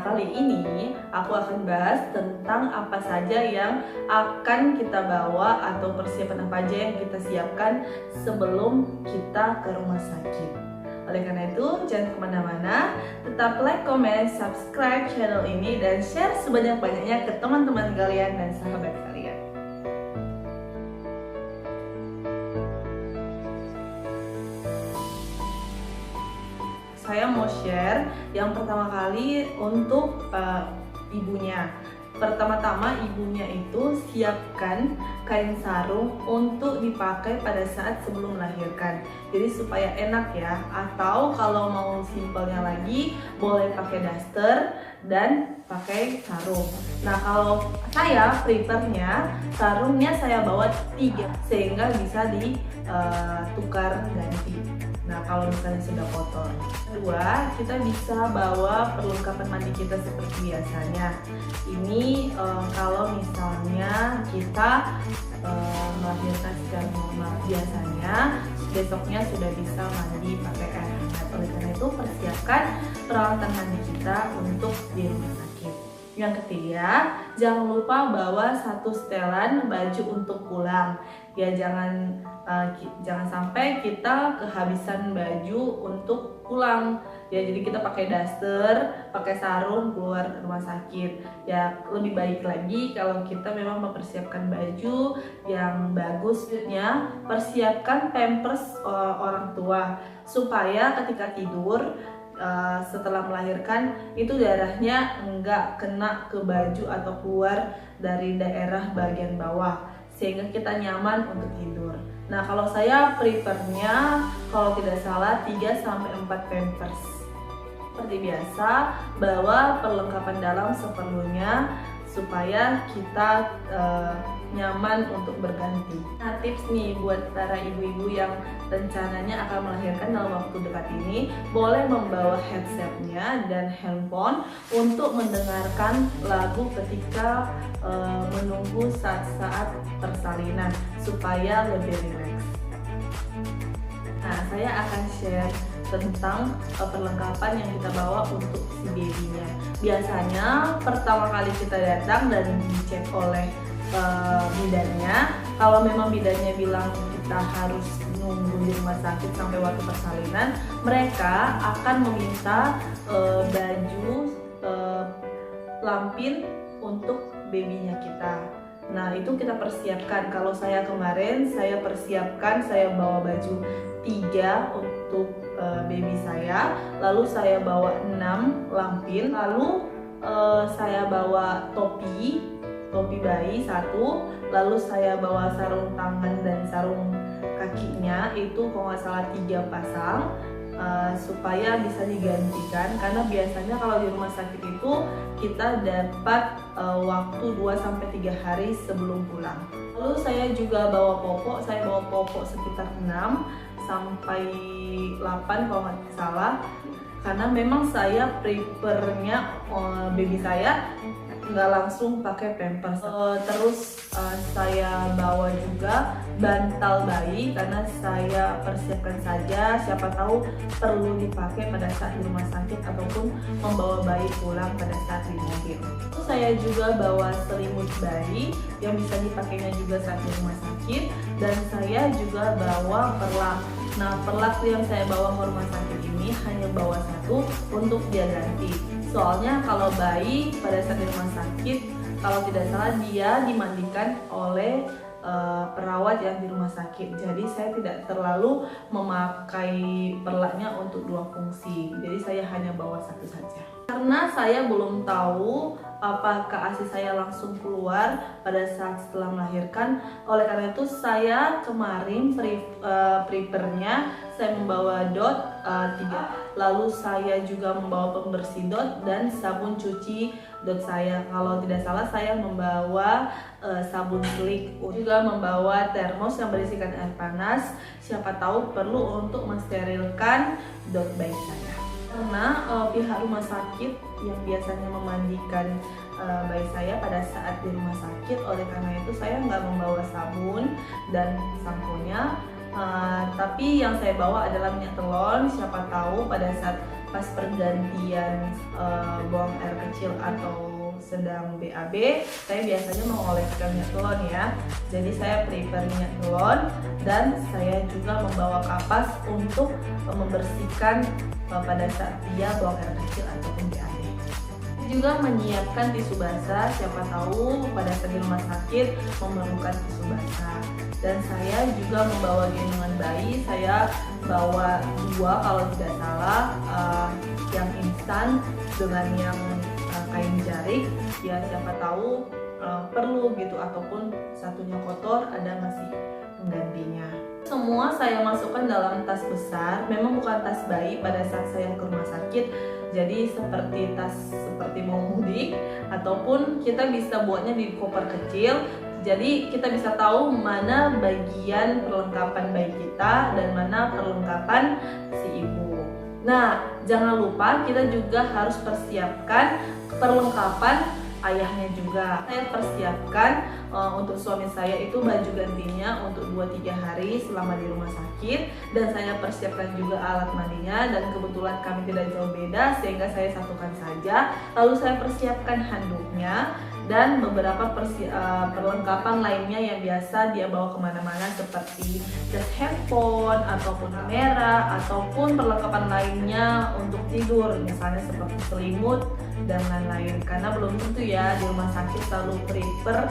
kali ini aku akan bahas tentang apa saja yang akan kita bawa atau persiapan apa aja yang kita siapkan sebelum kita ke rumah sakit. Oleh karena itu, jangan kemana-mana, tetap like, comment, subscribe channel ini, dan share sebanyak-banyaknya ke teman-teman kalian dan sahabat kalian. Saya mau share yang pertama kali untuk ibunya. Pertama-tama ibunya itu siapkan kain sarung untuk dipakai pada saat sebelum melahirkan. Jadi supaya enak ya. Atau kalau mau simpelnya lagi boleh pakai daster dan pakai sarung. Nah kalau saya prefernya sarungnya saya bawa 3 sehingga bisa ditukar ganti. Nah kalau misalnya sudah kotor. Kedua, kita bisa bawa perlengkapan mandi kita seperti biasanya. Ini kalau misalnya kita melahirkan secara normal, biasanya besoknya sudah bisa mandi pakai air hangat. Oleh karena itu persiapkan peralatan mandi kita untuk di rumah sakit. Yang ketiga, jangan lupa bawa 1 setelan baju untuk pulang. Ya jangan sampai kita kehabisan baju untuk pulang. Ya jadi kita pakai daster, pakai sarung keluar rumah sakit. Ya lebih baik lagi kalau kita memang mempersiapkan baju yang bagus. Selanjutnya, persiapkan pampers orang tua supaya ketika tidur setelah melahirkan itu darahnya enggak kena ke baju atau keluar dari daerah bagian bawah sehingga kita nyaman untuk tidur. Nah kalau saya prefernya kalau tidak salah 3-4 pampers. Seperti biasa bawa perlengkapan dalam seperlunya supaya kita nyaman untuk berganti. Nah tips nih buat para ibu-ibu yang rencananya akan melahirkan dalam waktu dekat ini, boleh membawa headsetnya dan handphone untuk mendengarkan lagu ketika menunggu saat-saat persalinan supaya lebih rileks. Nah saya akan share tentang perlengkapan yang kita bawa untuk si babynya. Biasanya pertama kali kita datang dan dicek oleh bidannya, kalau memang bidannya bilang kita harus nunggu di rumah sakit sampai waktu persalinan, mereka akan meminta baju lampin untuk babynya kita. Nah itu kita persiapkan. Kalau saya kemarin saya persiapkan, saya bawa baju 3 untuk baby saya, lalu saya bawa 6 lampin, lalu saya bawa topi bayi 1, lalu saya bawa sarung tangan dan sarung kakinya itu kalau nggak salah 3 pasang supaya bisa digantikan, karena biasanya kalau di rumah sakit itu kita dapat waktu 2-3 hari sebelum pulang. Lalu saya juga bawa popok, saya bawa popok sekitar 6-8 kalau nggak salah, karena memang saya prefernya baby saya nggak langsung pakai pampers. Terus saya bawa juga bantal bayi karena saya persiapkan saja, siapa tahu perlu dipakai pada saat di rumah sakit ataupun membawa bayi pulang pada saat di mobil. Terus saya juga bawa selimut bayi yang bisa dipakainya juga saat di rumah sakit, dan saya juga bawa perlak. Nah perlak yang saya bawa ke rumah sakit ini hanya bawa 1 untuk dia ganti. Soalnya kalau bayi pada saat di rumah sakit, kalau tidak salah dia dimandikan oleh perawat yang di rumah sakit. Jadi saya tidak terlalu memakai perlaknya untuk 2 fungsi. Jadi saya hanya bawa 1 saja. Karena saya belum tahu apakah ASI saya langsung keluar pada saat setelah melahirkan, oleh karena itu saya kemarin prefernya saya membawa dot 3, lalu saya juga membawa pembersih dot dan sabun cuci dot saya. Kalau tidak salah saya membawa sabun slick, juga membawa termos yang berisikan air panas, siapa tahu perlu untuk mensterilkan dot bayi saya. Karena pihak rumah sakit yang biasanya memandikan bayi saya pada saat di rumah sakit, oleh karena itu saya nggak membawa sabun dan samponya. Tapi yang saya bawa adalah minyak telon, siapa tahu pada saat pas pergantian buang air kecil atau sedang BAB, saya biasanya mengoleskan minyak telon ya. Jadi saya prepare minyak telon dan saya juga membawa kapas untuk membersihkan pada saat dia buang air kecil ataupun BAB. Juga menyiapkan tisu basah, siapa tahu pada saat di rumah sakit memerlukan tisu basah. Dan saya juga membawa gendongan bayi, saya bawa 2 kalau tidak salah, yang instan dengan yang kain jarik, ya siapa tahu perlu gitu, ataupun satunya kotor ada masih penggantinya. Semua saya masukkan dalam tas besar, memang bukan tas bayi pada saat saya ke rumah sakit. Jadi seperti tas seperti mau mudik, ataupun kita bisa buatnya di koper kecil. Jadi kita bisa tahu mana bagian perlengkapan bayi kita dan mana perlengkapan si ibu. Nah, jangan lupa kita juga harus persiapkan perlengkapan ayahnya juga. Saya persiapkan untuk suami saya itu baju gantinya untuk 2-3 hari selama di rumah sakit, dan saya persiapkan juga alat mandinya, dan kebetulan kami tidak jauh beda sehingga saya satukan saja. Lalu saya persiapkan handuknya dan beberapa perlengkapan lainnya yang biasa dia bawa kemana-mana seperti jas handphone ataupun kamera ataupun perlengkapan lainnya untuk tidur, misalnya seperti selimut dan lain-lain, karena belum tentu ya di rumah sakit selalu prepare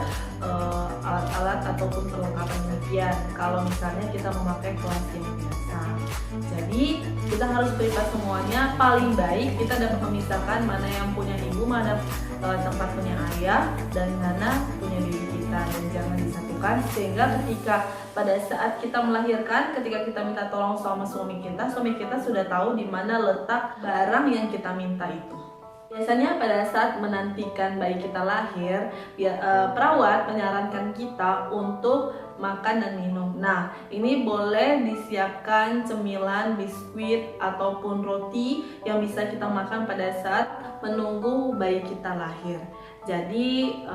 alat-alat ataupun perlengkapan demikian kalau misalnya kita memakai kelas yang biasa. Jadi kita harus prepare semuanya. Paling baik kita dapat memisahkan mana yang punya ibu, mana tempat punya ayah, dan mana punya diri kita, dan jangan disatukan sehingga ketika pada saat kita melahirkan, ketika kita minta tolong sama suami kita sudah tahu di mana letak barang yang kita minta itu. Biasanya pada saat menantikan bayi kita lahir, perawat menyarankan kita untuk makan dan minum. Nah, ini boleh disiapkan cemilan, biskuit, ataupun roti yang bisa kita makan pada saat menunggu bayi kita lahir. Jadi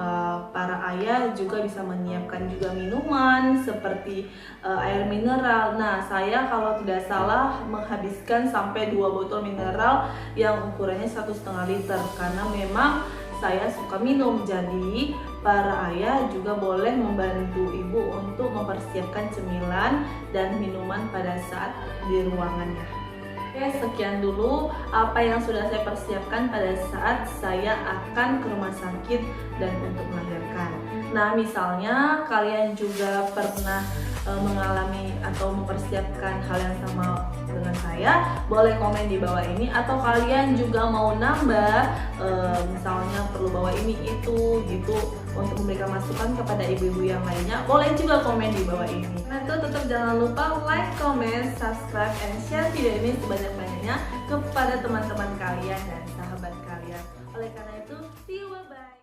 para ayah juga bisa menyiapkan juga minuman seperti air mineral. Nah, saya kalau tidak salah menghabiskan sampai 2 botol mineral yang ukurannya 1,5 liter karena memang saya suka minum. Jadi para ayah juga boleh membantu ibu untuk mempersiapkan cemilan dan minuman pada saat di ruangannya. Oke, sekian dulu apa yang sudah saya persiapkan pada saat saya akan ke rumah sakit dan untuk melahirkan. Nah, misalnya kalian juga pernah mengalami atau mempersiapkan hal yang sama dengan saya, boleh komen di bawah ini, atau kalian juga mau nambah misalnya perlu bawa ini itu gitu untuk memberikan masukan kepada ibu-ibu yang lainnya, boleh juga komen di bawah ini. Nah, itu tetap jangan lupa like, comment, subscribe, and share video ini sebanyak-banyaknya kepada teman-teman kalian dan sahabat kalian. Oleh karena itu, see you, bye-bye.